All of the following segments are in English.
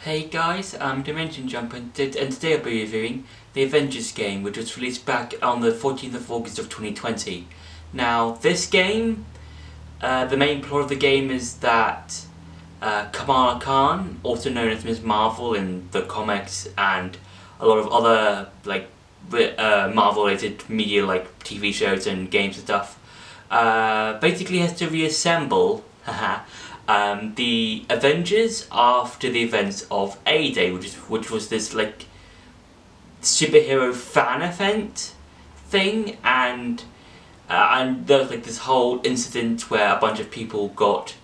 Hey guys, I'm Dimension Jumper and today I'll be reviewing the Avengers game, which was released back on the 14th of August of 2020. Now, this game, the main plot of the game is that Kamala Khan, also known as Ms. Marvel in the comics and a lot of other Marvel-related media like TV shows and games and stuff, basically has to reassemble the Avengers after the events of A-Day, which was this like superhero fan event thing, and there was like this whole incident where a bunch of people got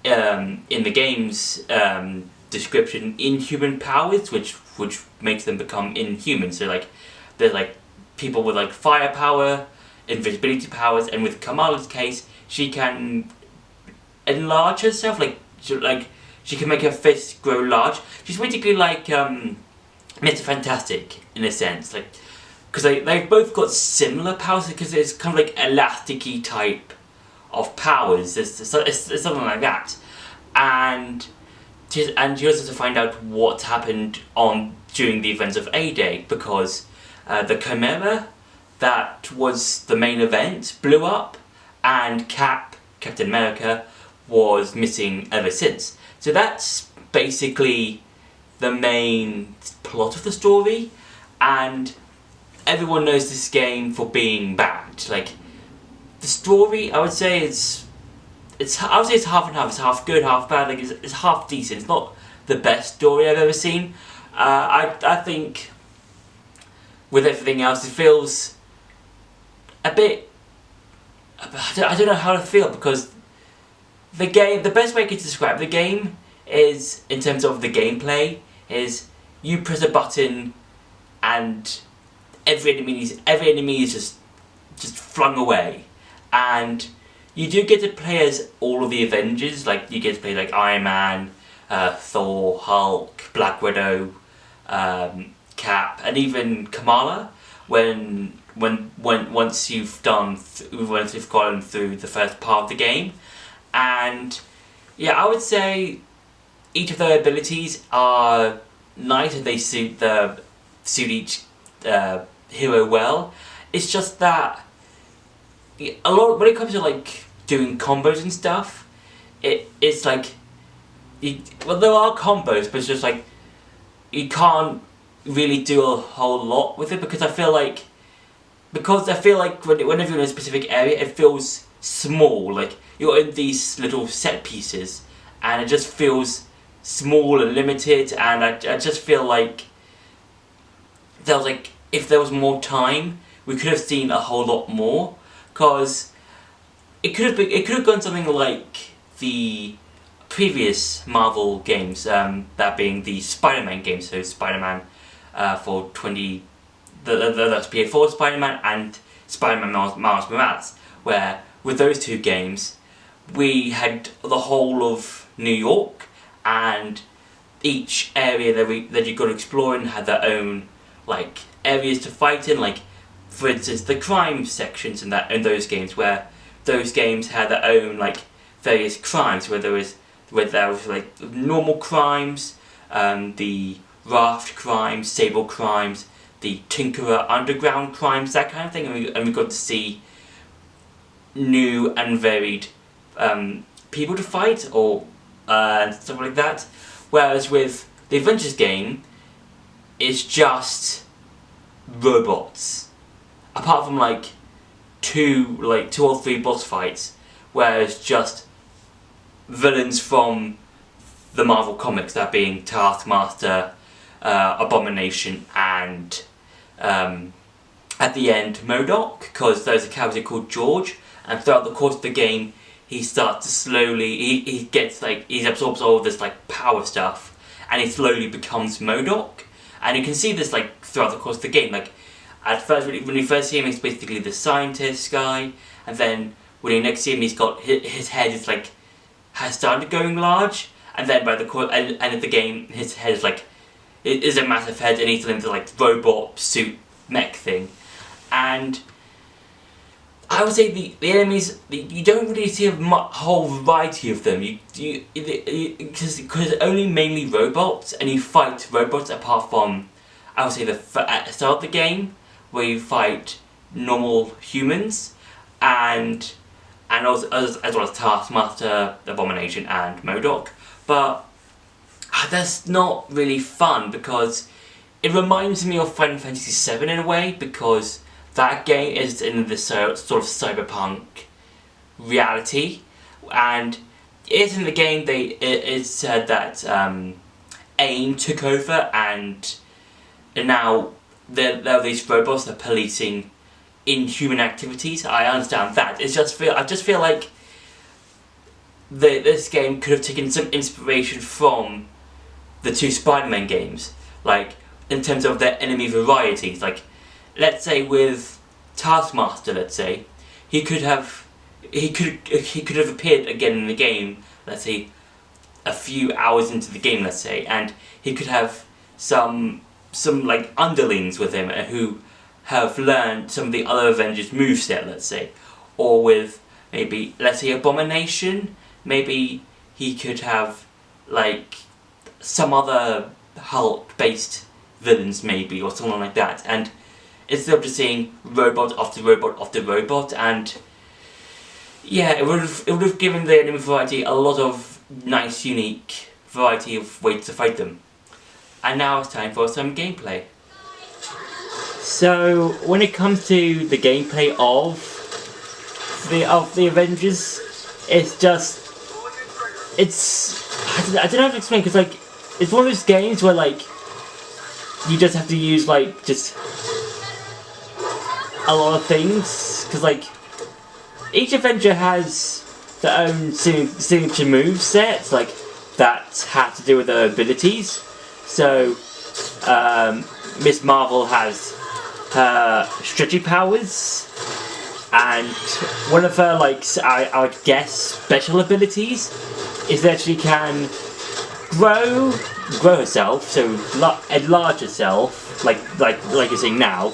in the game's description inhuman powers, which makes them become inhuman. So like there's like people with like firepower, invisibility powers, and with Kamala's case, she can enlarge herself, she can make her fist grow large. She's basically like Mr. Fantastic in a sense, like because they've both got similar powers because it's kind of like elasticy type of powers. It's something like that, and she also has to find out what happened during the events of A-Day, because the Chimera that was the main event blew up, and Captain America, was missing ever since. So that's basically the main plot of the story, and everyone knows this game for being bad. Like, the story, I would say it's half and half. It's half good, half bad. Like, it's half decent. It's not the best story I've ever seen. I think with everything else, it feels a bit. I don't know how to feel, because the best way I could describe the game is, in terms of the gameplay, is you press a button and every enemy is just flung away, and you do get to play as all of the Avengers. Like, you get to play like Iron Man, Thor, Hulk, Black Widow, Cap, and even Kamala once you've gotten through the first part of the game. And yeah, I would say each of their abilities are nice and they suit each hero well. It's just that a lot when it comes to like doing combos and stuff, it's like there are combos, but it's just like you can't really do a whole lot with it, because I feel like whenever you're in a specific area, it feels small. Like, you're in these little set pieces and it just feels small and limited, and I just feel like if there was more time, we could have seen a whole lot more, because it could have gone something like the previous Marvel games, that being the Spider-Man games. So Spider-Man for that's PS4 Spider-Man and Spider-Man Miles Morales, where with those two games we had the whole of New York, and each area that you got to explore in had their own like areas to fight in. Like, for instance, the crime sections in those games, where those games had their own like various crimes, where there was like normal crimes, the raft crimes, Sable crimes, the Tinkerer underground crimes, that kind of thing, and we got to see new and varied people to fight, or stuff like that. Whereas with the Avengers game, it's just robots, apart from like two or three boss fights, where it's just villains from the Marvel comics, that being Taskmaster, Abomination, and at the end MODOK, because there's a character called George, and throughout the course of the game he starts to slowly, he absorbs all this like power stuff, and he slowly becomes MODOK. And you can see this like throughout the course of the game. Like, at first, when you first see him, he's basically the scientist guy, and then when you next see him, he's got his head is like has started going large, and then by the end of the game, his head is like, it is a massive head, and he's in the like robot suit mech thing. And I would say the enemies, you don't really see a whole variety of them. Because only mainly robots, and you fight robots apart from, I would say, at the start of the game, where you fight normal humans, and also as well as Taskmaster, Abomination, and MODOK. But that's not really fun, because it reminds me of Final Fantasy VII in a way, because that game is in this sort of cyberpunk reality, and in the game it said that AIM took over, and now there are these robots that are policing inhuman activities. I understand that. I just feel like this game could have taken some inspiration from the two Spider-Man games, like in terms of their enemy varieties. Like, let's say with Taskmaster, let's say he could have appeared again in the game. Let's say a few hours into the game, let's say, and he could have some like underlings with him who have learned some of the other Avengers moveset, let's say, or with maybe, let's say, Abomination. Maybe he could have like some other Hulk-based villains, maybe, or something like that. And instead of just seeing robot after robot after robot, and yeah, it would have given the enemy variety a lot of nice, unique variety of ways to fight them. And now it's time for some gameplay. So when it comes to the gameplay of the Avengers, it's I don't know how to explain, because like it's one of those games where like you just have to use like just a lot of things, because like each Avenger has their own signature move sets, like that have to do with their abilities. So Miss Marvel has her stretchy powers, and one of her, like, I would guess, special abilities is that she can grow herself, so enlarge herself, like you're seeing now.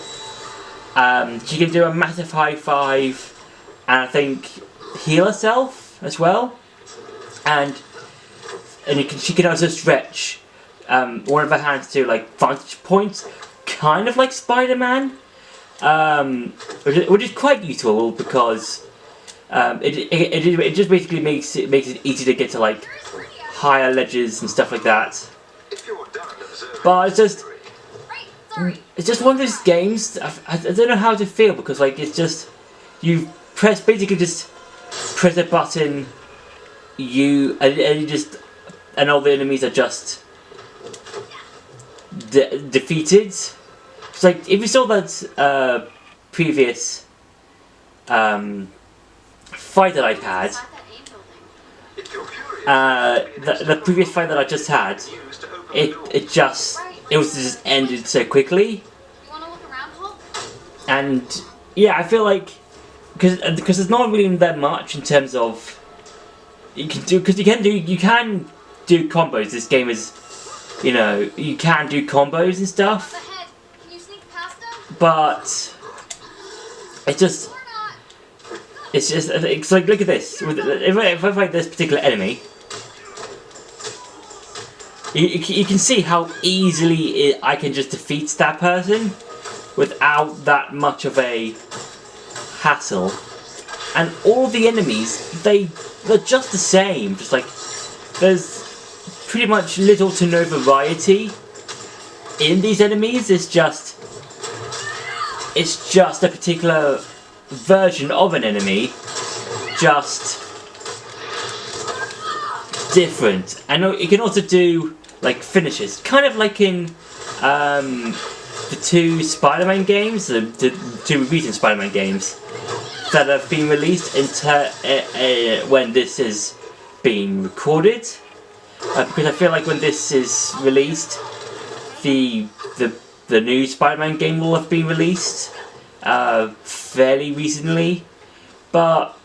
She can do a massive high five, and I think heal herself as well, and she can also stretch one of her hands to like vantage points, kind of like Spider-Man, which is quite useful, because it just basically makes it easy to get to like higher ledges and stuff like that. But it's just one of those games. I don't know how to feel, because like it's just you basically just press a button, and all the enemies are just defeated. It's like if you saw that previous fight that I'd had, the previous fight that I just had, it was just ended so quickly. And yeah, I feel like because there's not really that much in terms of you can do, because you can do combos. This game is, you can do combos and stuff, but it's like, look at this. If I fight this particular enemy, you can see how easily I can just defeat that person without that much of a hassle. And all the enemies, they're just the same. Just like there's pretty much little to no variety in these enemies. It's just a particular version of an enemy, just different. And you can also do like finishes, kind of like in the two Spider-Man games, the two recent Spider-Man games that have been released when this is being recorded, because I feel like when this is released, the new Spider-Man game will have been released fairly recently. But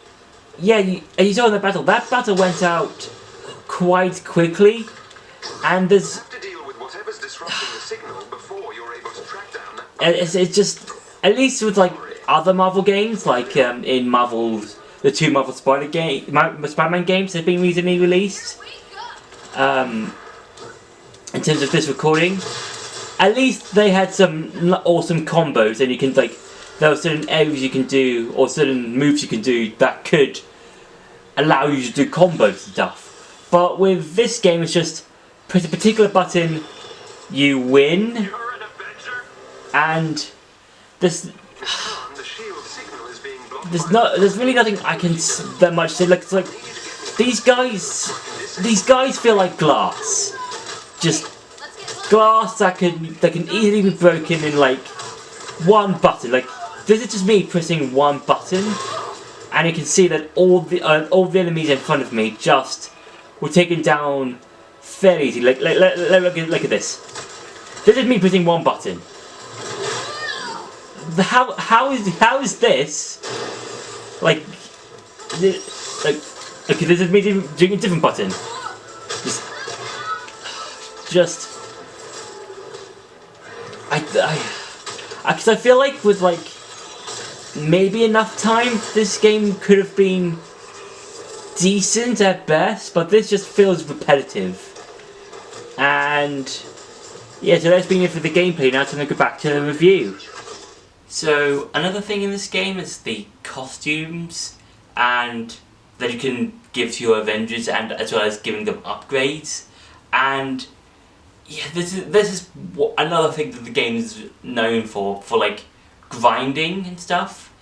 yeah, you saw in the battle. That battle went out quite quickly, and there's it's just, at least with like other Marvel games, like in the two Marvel Spider-Man games that have been recently released. In terms of this recording, at least they had some awesome combos, and you can there are certain areas you can do or certain moves you can do that could allow you to do combos and stuff. But with this game, it's just press a particular button, you win, and there's really nothing I can that much say. Like, it's like these guys feel like glass, just glass that can easily be broken in like one button. Like, this is just me pressing one button, and you can see that all the enemies in front of me just were taken down fairly easy. Look at this. This is me pressing one button. How is this like okay, this is me doing a different button. Because I feel like with like maybe enough time, this game could have been decent at best, but this just feels repetitive. And yeah, so that's been it for the gameplay. Now it's time to go back to the review. So another thing in this game is the costumes and that you can give to your Avengers, and as well as giving them upgrades. And yeah, this is another thing that the game is known for like grinding and stuff.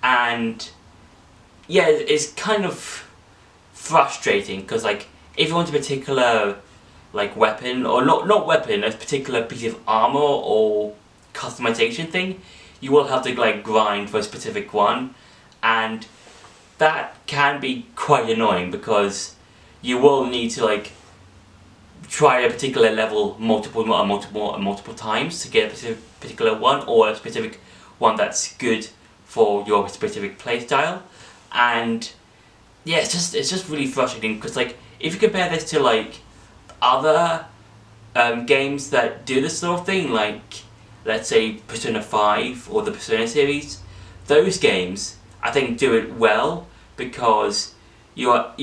And yeah, it's kind of frustrating because like if you want a particular like weapon, or not weapon, a particular piece of armor or customization thing, you will have to like grind for a specific one, and that can be quite annoying because you will need to like try a particular level multiple times to get a particular one, or a specific one that's good for your specific playstyle. And yeah, it's just really frustrating because like if you compare this to like other games that do this sort of thing, like let's say Persona 5 or the Persona series, those games I think do it well because because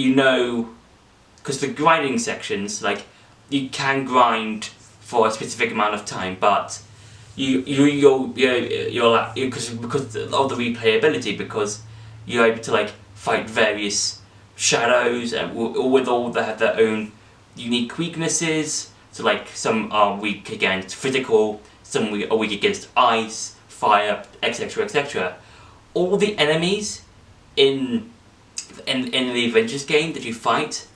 the grinding sections, like you can grind for a specific amount of time, but you're because of the replayability, because you're able to like fight various shadows and with all that have their own unique weaknesses. So like some are weak against physical, some are weak against ice, fire, etc, etc. All the enemies in the Avengers game that you fight,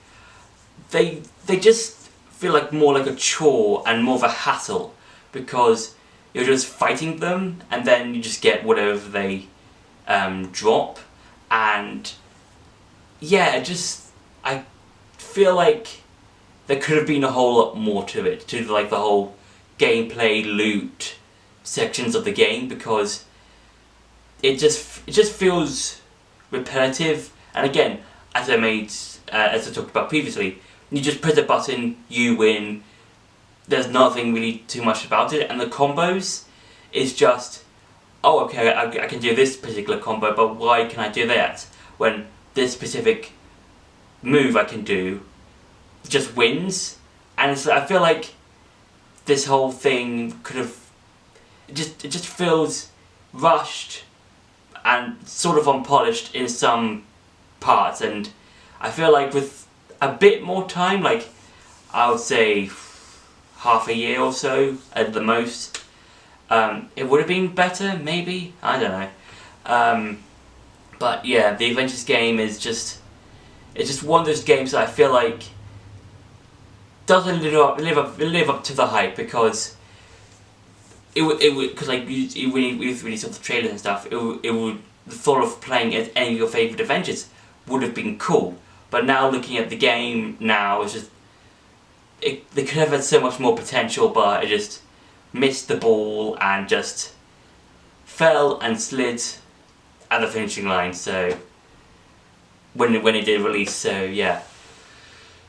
they just feel like more like a chore and more of a hassle, because you're just fighting them and then you just get whatever they drop. And yeah, I feel like there could have been a whole lot more to it, to like the whole gameplay loot sections of the game, because it just feels repetitive. And again, as I talked about previously, you just press a button, you win. There's nothing really too much about it, and the combos is just, oh okay, I can do this particular combo, but why can I do that when this specific move I can do just wins? And I feel like this whole thing could have it just feels rushed and sort of unpolished in some parts, and I feel like with a bit more time, like I would say half a year or so at the most, it would have been better, maybe, I don't know. But yeah, the Avengers game is just one of those games that I feel like doesn't live up to the hype, because because like when we really saw the trailers and stuff, the thought of playing as any of your favourite Avengers would have been cool. But now looking at the game now, it's just they could have had so much more potential, but it just missed the ball and just fell and slid at the finishing line. So when it did release, so yeah.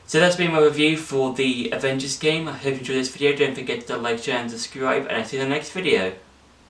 So that's been my review for the Avengers game. I hope you enjoyed this video. Don't forget to like, share and subscribe, and I'll see you in the next video.